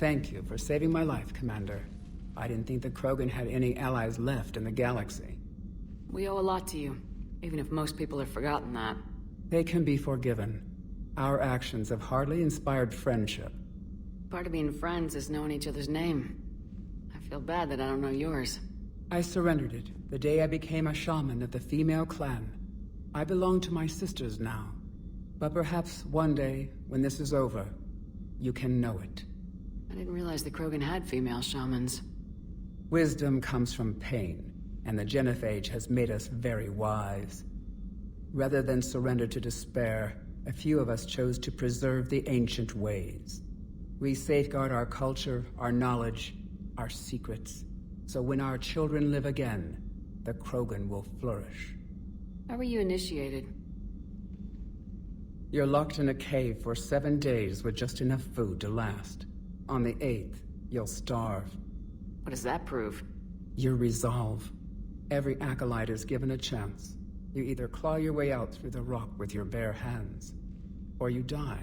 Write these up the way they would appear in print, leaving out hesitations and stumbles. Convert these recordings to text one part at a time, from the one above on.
Thank you for saving my life, Commander. I didn't think the Krogan had any allies left in the galaxy. We owe a lot to you, even if most people have forgotten that. They can be forgiven. Our actions have hardly inspired friendship. Part of being friends is knowing each other's name. I feel bad that I don't know yours. I surrendered it the day I became a shaman of the female clan. I belong to my sisters now. But perhaps one day, when this is over, you can know it. I didn't realize the Krogan had female shamans. Wisdom comes from pain, and the genophage has made us very wise. Rather than surrender to despair, a few of us chose to preserve the ancient ways. We safeguard our culture, our knowledge, our secrets, so when our children live again, the Krogan will flourish. How were you initiated? You're locked in a cave for 7 days with just enough food to last. On the 8th, you'll starve. What does that prove? Your resolve. Every acolyte is given a chance. You either claw your way out through the rock with your bare hands, or you die.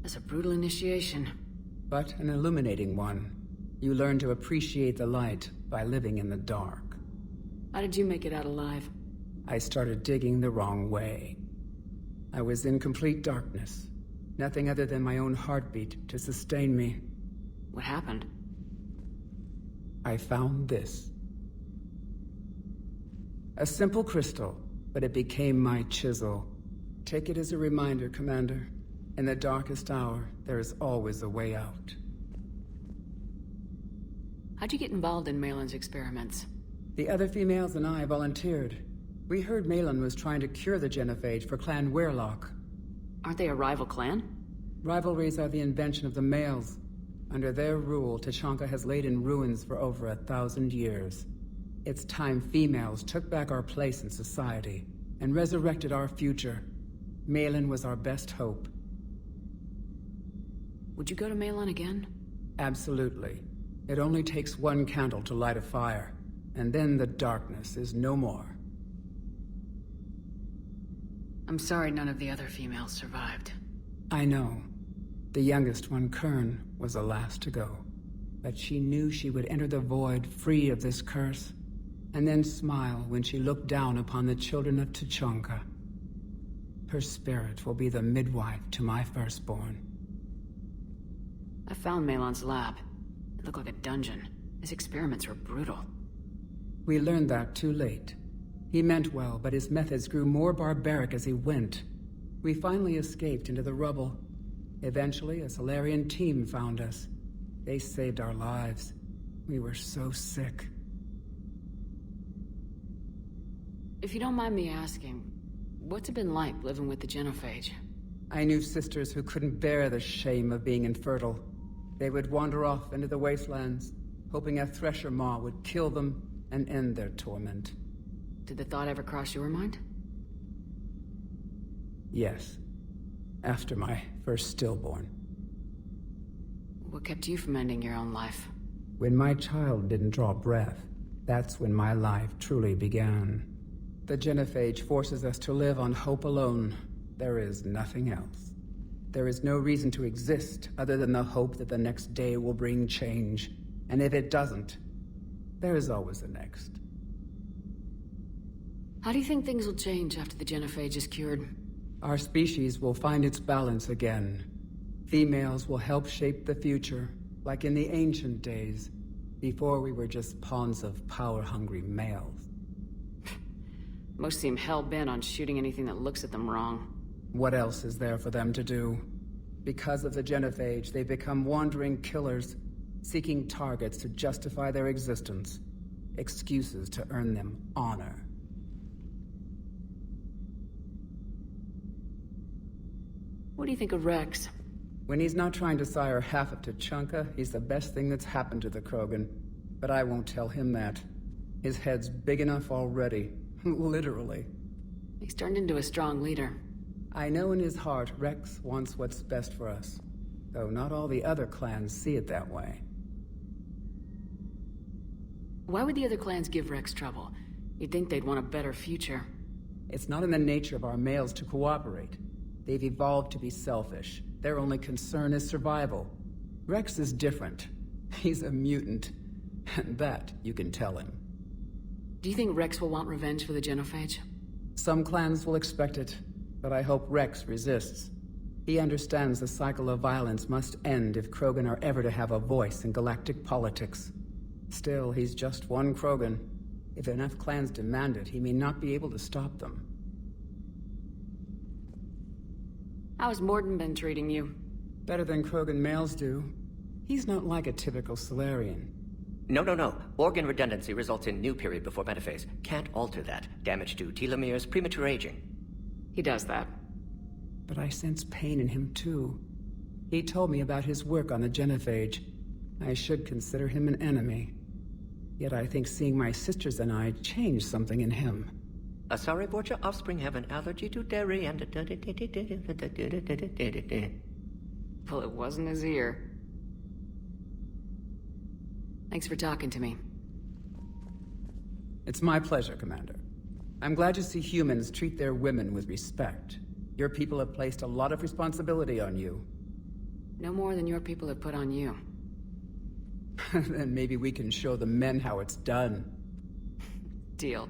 That's a brutal initiation. But an illuminating one. You learn to appreciate the light by living in the dark. How did you make it out alive? I started digging the wrong way. I was in complete darkness. Nothing other than my own heartbeat to sustain me. What happened? I found this. A simple crystal, but it became my chisel. Take it as a reminder, Commander. In the darkest hour, there is always a way out. How'd you get involved in Malin's experiments? The other females and I volunteered. We heard Malin was trying to cure the genophage for Clan Weirlock. Aren't they a rival clan? Rivalries are the invention of the males. Under their rule, Tuchanka has laid in ruins for over 1,000 years. It's time females took back our place in society and resurrected our future. Malin was our best hope. Would you go to Malin again? Absolutely. It only takes one candle to light a fire, and then the darkness is no more. I'm sorry none of the other females survived. I know. The youngest one, Kern, was the last to go. But she knew she would enter the void free of this curse, and then smile when she looked down upon the children of Tuchanka. Her spirit will be the midwife to my firstborn. I found Malin's lab. It looked like a dungeon. His experiments were brutal. We learned that too late. He meant well, but his methods grew more barbaric as he went. We finally escaped into the rubble. Eventually, a Solarian team found us. They saved our lives. We were so sick. If you don't mind me asking, what's it been like living with the genophage? I knew sisters who couldn't bear the shame of being infertile. They would wander off into the wastelands, hoping a thresher maw would kill them and end their torment. Did the thought ever cross your mind? Yes. After my first stillborn. What kept you from ending your own life? When my child didn't draw breath, that's when my life truly began. The genophage forces us to live on hope alone. There is nothing else. There is no reason to exist other than the hope that the next day will bring change. And if it doesn't, there is always the next. How do you think things will change after the genophage is cured? Our species will find its balance again. Females will help shape the future, like in the ancient days, before we were just pawns of power-hungry males. Most seem hell-bent on shooting anything that looks at them wrong. What else is there for them to do? Because of the genophage, they become wandering killers, seeking targets to justify their existence, excuses to earn them honor. What do you think of Rex? When he's not trying to sire half of Tuchanka, he's the best thing that's happened to the Krogan. But I won't tell him that. His head's big enough already. Literally. He's turned into a strong leader. I know in his heart Rex wants what's best for us. Though not all the other clans see it that way. Why would the other clans give Rex trouble? You'd think they'd want a better future. It's not in the nature of our males to cooperate. They've evolved to be selfish. Their only concern is survival. Rex is different. He's a mutant. And that you can tell him. Do you think Rex will want revenge for the genophage? Some clans will expect it, but I hope Rex resists. He understands the cycle of violence must end if Krogan are ever to have a voice in galactic politics. Still, he's just one Krogan. If enough clans demand it, he may not be able to stop them. How's Morden been treating you? Better than Krogan males do. He's not like a typical Solarian. No. Organ redundancy results in new period before metaphase. Can't alter that. Damage to telomeres, premature aging. He does that. But I sense pain in him too. He told me about his work on the genophage. I should consider him an enemy. Yet I think seeing my sisters and I changed something in him. Sorry, but your offspring have an allergy to dairy and... Well, it wasn't his ear. Thanks for talking to me. It's my pleasure, Commander. I'm glad to see humans treat their women with respect. Your people have placed a lot of responsibility on you. No more than your people have put on you. Then maybe we can show the men how it's done. Deal.